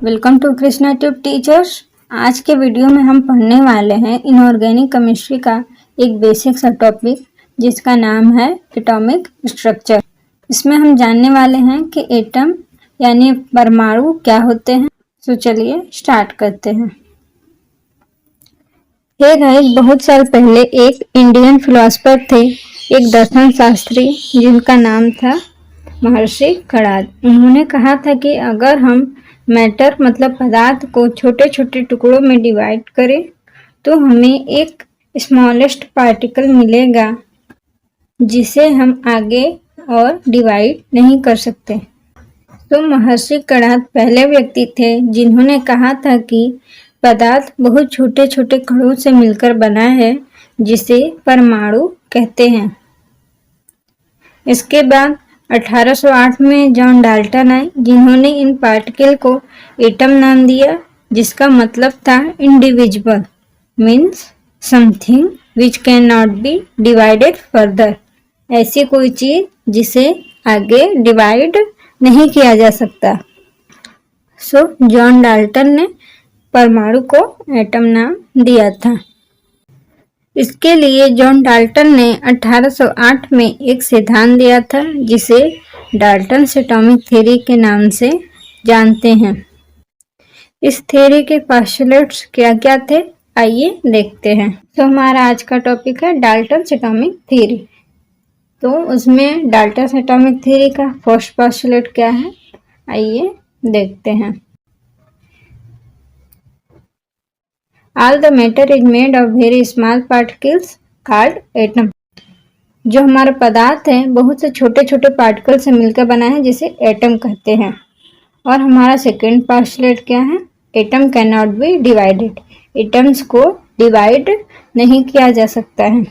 Welcome to Krishna tube teachers. आज के video में हम पढ़ने वाले हैं इनऑर्गेनिक केमिस्ट्री का एक बेसिक सा टॉपिक जिसका नाम है एटॉमिक स्ट्रक्चर। इसमें हम जानने वाले हैं कि एटम यानी परमाणु क्या होते हैं। तो चलिए स्टार्ट करते हैं। हे गाइस, बहुत साल पहले एक इंडियन फिलोसोफर थे, एक दर्शन शास्त्री जिनका नाम था महर्षि कणाद। उन्होंने कहा था कि अगर हम मैटर मतलब पदार्थ को छोटे छोटे टुकड़ों में डिवाइड करें तो हमें एक स्मॉलेस्ट पार्टिकल मिलेगा जिसे हम आगे और डिवाइड नहीं कर सकते। तो महर्षि कणाद पहले व्यक्ति थे जिन्होंने कहा था कि पदार्थ बहुत छोटे छोटे कणों से मिलकर बना है जिसे परमाणु कहते हैं। इसके बाद 1808 में जॉन डाल्टन आए जिन्होंने इन पार्टिकल को एटम नाम दिया, जिसका मतलब था individual means something which can not be divided further, ऐसी कोई चीज जिसे आगे डिवाइड नहीं किया जा सकता। सो जॉन डाल्टन ने परमाणु को एटम नाम दिया था। इसके लिए जॉन डाल्टन ने 1808 में एक सिद्धांत दिया था जिसे डाल्टन्स एटॉमिक थ्योरी के नाम से जानते हैं। इस थ्योरी के पोस्टुलेट्स क्या क्या थे, आइए देखते हैं। तो हमारा आज का टॉपिक है डाल्टन्स एटॉमिक थ्योरी। तो उसमें डाल्टन्स एटॉमिक थ्योरी का फर्स्ट पोस्टुलेट क्या है, आइए देखते हैं। All the matter is made of very small particles called atom। जो हमारा पदार्थ है बहुत से छोटे छोटे पार्टिकल से मिलकर बना है जिसे एटम कहते हैं। और हमारा सेकेंड पोस्टुलेट क्या है, atom can not be divided, atoms को डिवाइड नहीं किया जा सकता है।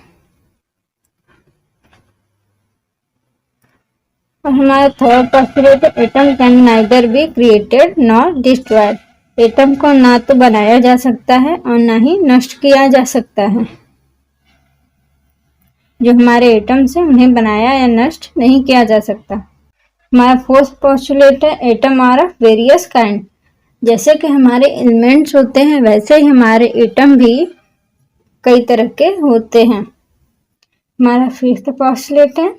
और हमारा third postulate, atom can neither be created nor destroyed, atom को ना तो बनाया जा सकता है और ना ही नष्ट किया जा सकता है। जो हमारे एटम्स हैं उन्हें बनाया या नष्ट नहीं किया जा सकता। हमारा फोर्थ पोस्टुलेट है, atom are of various kind. जैसे कि हमारे एलिमेंट्स होते हैं वैसे ही हमारे एटम भी कई तरह के होते हैं। हमारा फिफ्थ पोस्टुलेट है,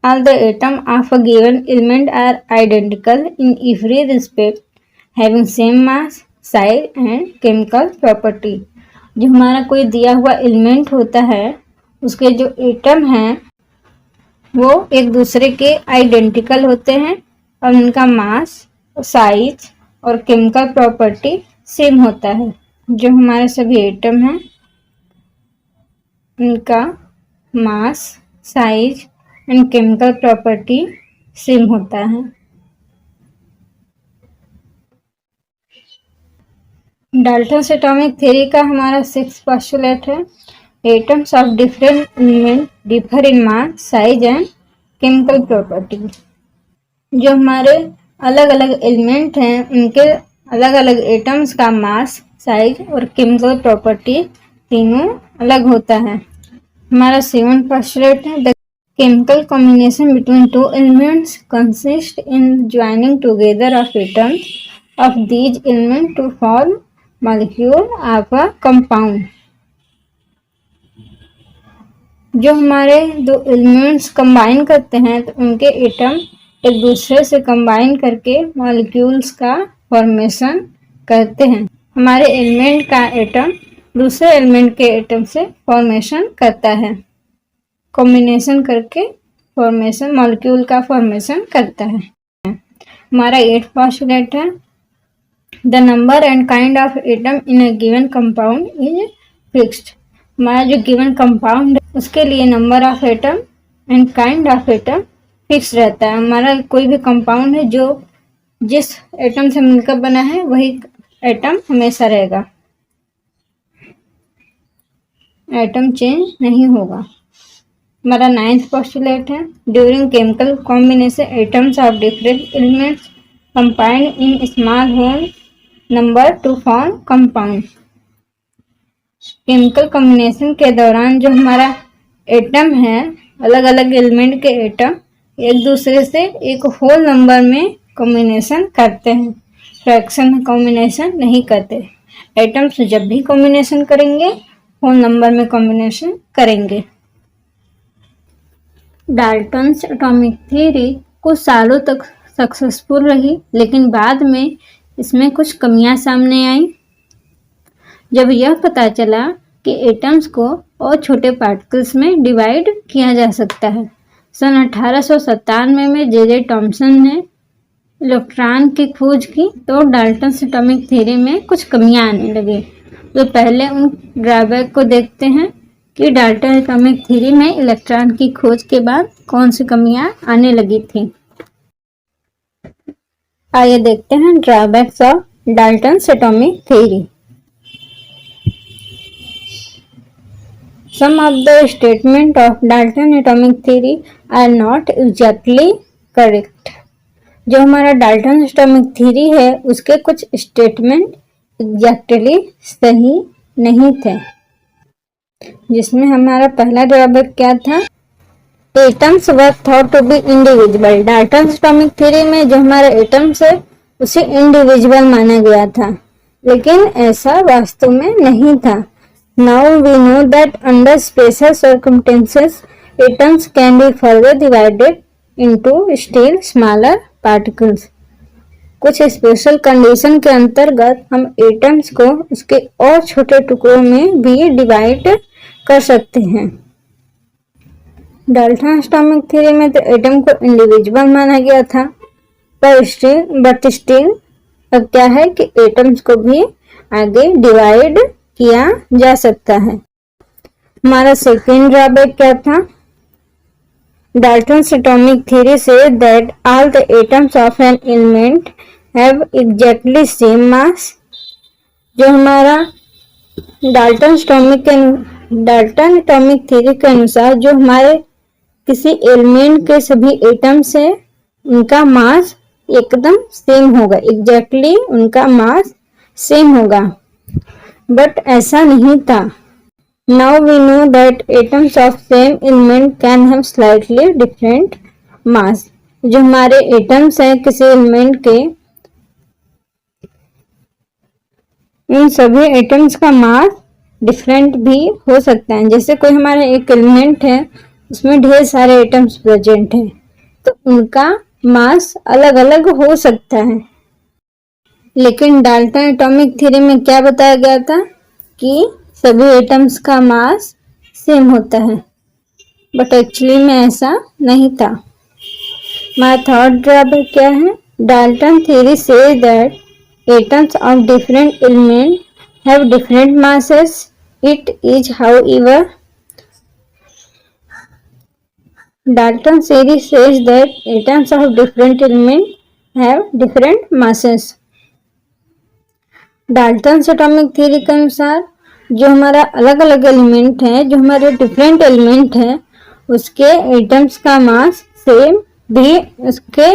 all the atom of a given element are identical in every respect having same mass, size and chemical property. जो हमारा कोई दिया हुआ एलिमेंट होता है उसके जो एटम हैं वो एक दूसरे के आइडेंटिकल होते हैं और उनका मास, साइज और केमिकल प्रॉपर्टी सेम होता है। जो हमारे सभी एटम हैं उनका mass, size and chemical property same होता है। डाल्टन्स एटॉमिक थ्योरी का हमारा सिक्स पोस्टुलेट है, atoms of different element differ in mass, size and chemical property. जो हमारे अलग अलग एलिमेंट हैं उनके अलग अलग एटम्स का मास, साइज और केमिकल प्रॉपर्टी तीनों अलग होता है। हमारा सेवन पोस्टुलेट है, the chemical combination between two elements consist in joining together of atoms of these elements to form molecule of a compound। जो हमारे दो एलिमेंट्स कंबाइन करते हैं तो उनके एटम एक दूसरे से कंबाइन करके मॉलिक्यूल्स का फॉर्मेशन करते हैं। हमारे एलिमेंट का एटम दूसरे एलिमेंट के एटम से फॉर्मेशन करता है, कॉम्बिनेशन करके फॉर्मेशन मॉलिक्यूल का फॉर्मेशन करता है। हमारा एट पोस्टुलेट है, The number and kind of atom in a given compound is fixed। हमारा जो given compound है उसके लिए number of atom and kind of atom fix रहता है। हमारा कोई भी compound है जो जिस एटम से मिलकर बना है वही एटम हमेशा रहेगा, एटम चेंज नहीं होगा। हमारा नाइन्थ पोस्टुलेट है, during chemical combination atoms of different elements combined in small whole number to form compound. Chemical combination के दौरान जो हमारा एटम है, अलग अलग एलिमेंट के एटम एक दूसरे से एक होल नंबर में कॉम्बिनेशन करते हैं फ्रैक्शन में कॉम्बिनेशन नहीं करते। एटम्स जब भी कॉम्बिनेशन करेंगे होल नंबर में कॉम्बिनेशन करेंगे। डाल्टन्स एटॉमिक थ्योरी कुछ सालों तक सक्सेसफुल रही, लेकिन बाद में इसमें कुछ कमियां सामने आई। जब यह पता चला कि एटम्स को और छोटे पार्टिकल्स में डिवाइड किया जा सकता है। सन 1897 में जे टॉमसन ने इलेक्ट्रॉन की खोज की तो डाल्टन्स एटॉमिक थ्योरी में कुछ कमियां आने लगी। तो पहले उन ड्रॉबैक को देखते हैं कि डाल्टन एटॉमिक थ्योरी में इलेक्ट्रॉन की खोज के बाद कौन सी कमियां आने लगी थी। आइए देखते हैं drawbacks of Dalton's atomic theory. Some of the statements of Dalton atomic theory are not exactly correct. जो हमारा डाल्टन एटॉमिक थ्योरी है उसके कुछ स्टेटमेंट एग्जैक्टली सही नहीं थे, जिसमें हमारा पहला ड्रॉबैक क्या था, atoms were thought to be individual. Dalton atomic theory में जो हमारा एटम्स है उसे इंडिविजुअल माना गया था, लेकिन ऐसा वास्तव में नहीं था। Now we know that under special circumstances, atoms can be further divided into still smaller particles. कुछ स्पेशल कंडीशन के अंतर्गत हम एटम्स को उसके और छोटे टुकड़ों में भी डिवाइड कर सकते हैं। डाल्टन एटॉमिक थ्योरी में तो एटम को इंडिविजुअल माना गया था, पर स्टिल अब क्या है कि एटम्स को भी आगे डिवाइड किया जा सकता है। हमारा सेकेंड ड्रॉबैक क्या था, Dalton's atomic theory say that all the atoms of an element have exactly same mass. जो हमारा डाल्टन एटॉमिक थ्योरी के अनुसार जो हमारे किसी एलिमेंट के सभी एटम्स है उनका मास एकदम सेम होगा, एग्जैक्टली उनका मास सेम होगा, बट ऐसा नहीं था। Now we know that atoms of same element can have slightly different mass. जो हमारे एटम्स हैं किसी एलिमेंट के, इन सभी एटम्स का मास डिफरेंट भी हो सकता है। जैसे कोई हमारा एक एलिमेंट है उसमें ढेर सारे एटम्स प्रेजेंट हैं तो उनका मास अलग अलग हो सकता है, लेकिन डाल्टन एटॉमिक थ्योरी में क्या बताया गया था कि सभी एटम्स का मास सेम होता है, बट एक्चुअली में ऐसा नहीं था। हमारा थर्ड ड्रॉबैक क्या है, Dalton theory says that atoms of different element have different masses. It is however, Dalton theory says that atoms of different elements have different masses. Dalton atomic theory के अनुसार जो हमारा अलग अलग एलिमेंट है, जो हमारे डिफरेंट एलिमेंट है, उसके एटम्स का मास सेम भी, उसके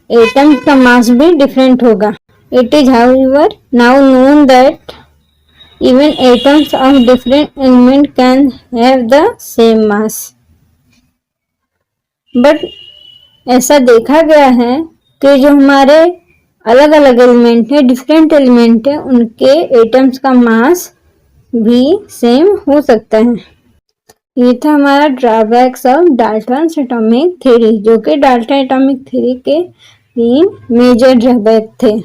एटम्स का मास भी डिफरेंट होगा। It is however now known that even atoms of different element can have the same mass. But ऐसा देखा गया है कि जो हमारे अलग अलग एलिमेंट है, डिफरेंट एलिमेंट है, उनके एटम्स का मास भी सेम हो सकता है। ये था हमारा drawbacks of Dalton atomic theory, जो कि डाल्टन एटॉमिक थ्योरी के 3 मेजर ड्रॉबैक थे।